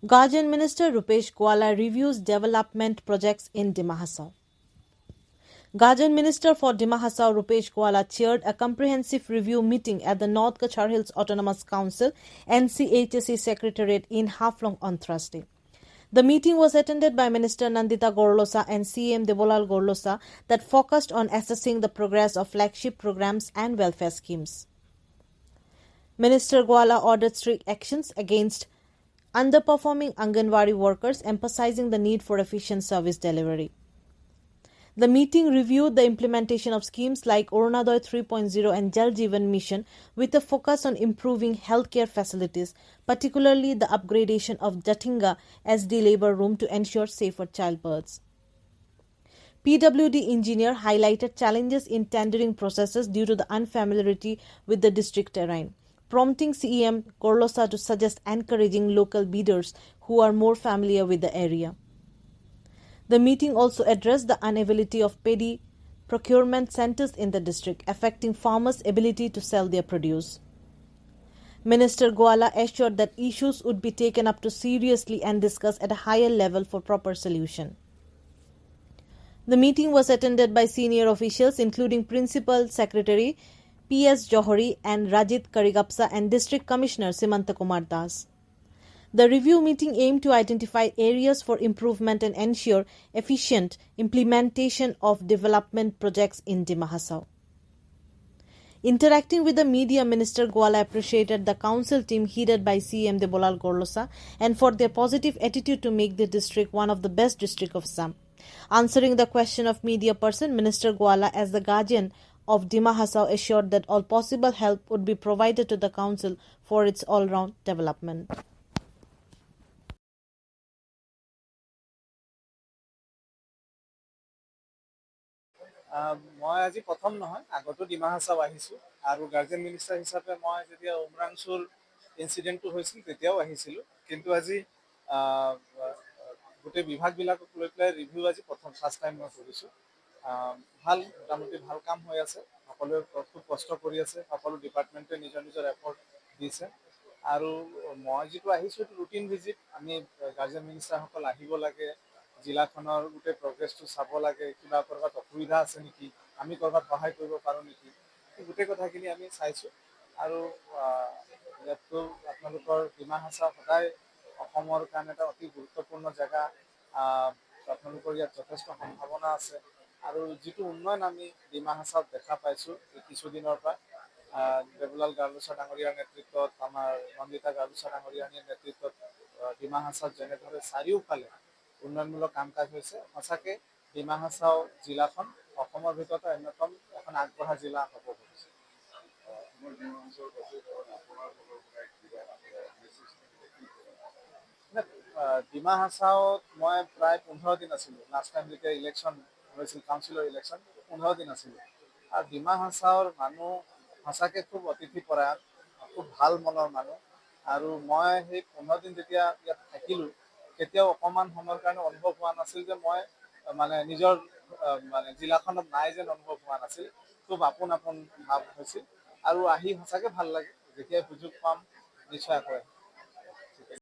Guardian Minister Rupesh Gwala reviews development projects in Dima Hasao. Guardian Minister for Dima Hasao Rupesh Gwala chaired a comprehensive review meeting at the North Cachar Hills Autonomous Council NCHSE Secretariat in Haflong on Thursday. The meeting was attended by Minister Nandita Gorlosa and CM Devolal Gorlosa that focused on assessing the progress of flagship programs and welfare schemes. Minister Gwala ordered strict actions against underperforming Anganwadi workers, emphasizing the need for efficient service delivery. The meeting reviewed the implementation of schemes like Arunodoy 3.0 and Jal Jeevan Mission with a focus on improving healthcare facilities, particularly the upgradation of Jatinga SD labor room to ensure safer childbirths. PWD engineer highlighted challenges in tendering processes due to the unfamiliarity with the district terrain, prompting CEM Gorlosa to suggest encouraging local bidders who are more familiar with the area. The meeting also addressed the unavailability of paddy procurement centers in the district, affecting farmers' ability to sell their produce. Minister Gwala assured that issues would be taken up to seriously and discussed at a higher level for proper solution. The meeting was attended by senior officials including Principal Secretary P.S. Johari and Rajit Karigapsa and District Commissioner Simanta Kumar Das. The review meeting aimed to identify areas for improvement and ensure efficient implementation of development projects in Dima Hasao. Interacting with the media, Minister Gwala appreciated the council team headed by CM Devolal Gorlosa and for their positive attitude to make the district one of the best districts of Assam. Answering the question of media person, Minister Gwala, as the guardian of Dima Hasao, assured that all possible help would be provided to the council for its all-round development. মই আজি প্ৰথম নহয়, আগতো ডিমা হাছাও আহিছোঁ আৰু guardian minister হিচাপে মই যেতিয়া উমৰাংচুৰ ইনচিডেণ্টটো হৈছিল তেতিয়াও আহিছিলোঁ, কিন্তু আজি গোটেই বিভাগবিলাকক লৈ পেলাই ৰিভিউ আজি ফাৰ্ষ্ট টাইম মই কৰিছোঁ। ভাল, মোটামুটি ভাল কাম হৈ আছে, সকলোৱে খুব কষ্ট কৰি আছে, সকলো ডিপাৰ্টমেণ্টে নিজৰ নিজৰ এফৰ্ট দিছে আৰু মই যিটো আহিছোঁ এইটো ৰুটিন ভিজিট। আমি গাৰ্জেন মিনিষ্টাৰসকল আহিব লাগে, জিলাখনৰ গোটেই প্ৰগ্ৰেছটো চাব লাগে, কিবা ক'ৰবাত অসুবিধা আছে নেকি, আমি ক'ৰবাত সহায় কৰিব পাৰোঁ নেকি, এই গোটেই কথাখিনি আমি চাইছোঁ। আৰু ইয়াততো আপোনালোকৰ ডিমা হাছাও সদায় অসমৰ কাৰণে এটা অতি গুৰুত্বপূৰ্ণ জেগা। আপোনালোকৰ ইয়াত যথেষ্ট সম্ভাৱনা আছে আৰু যিটো উন্নয়ন আমি ডিমা হাছাওত দেখা পাইছোঁ এই কিছুদিনৰ পৰা, দেৱলাল গাৰ্লোচা ডাঙৰীয়াৰ নেতৃত্বত, আমাৰ নন্দিতা গাৰ্লোচা ডাঙৰীয়াৰ নেতৃত্বত ডিমা হাছাওত যেনেদৰে চাৰিওফালে উন্নয়নমূলক কাম কাজ হৈছে, সঁচাকৈ ডিমা হাছাও জিলাখন অসমৰ ভিতৰতে অন্যতম এখন আগবঢ়া জিলা হ'ব খুজিছে। ডিমা হাছাওত মই প্ৰায় 15 দিন আছিলোঁ। লাষ্ট টাইম যেতিয়া ইলেকশ্যন হৈছিল, কাউন্সিলৰ ইলেকশ্যন, 15 দিন আছিলোঁ। আৰু ডিমা হাছাওৰ মানুহ সঁচাকৈ খুব অতিথিপৰায়ণ, খুব ভাল মনৰ মানুহ। আৰু মই সেই 15 দিন যেতিয়া ইয়াত থাকিলোঁ, কেতিয়াও অকণমান সময়ৰ কাৰণে অনুভৱ হোৱা নাছিল যে মই মানে নিজৰ মানে জিলাখনত নাই যেন অনুভৱ হোৱা নাছিল। খুব আপোন আপোন ভাৱ হৈছিল আৰু আহি সঁচাকৈ ভাল লাগে। যেতিয়াই সুযোগ পাম নিশ্চয় আকৌ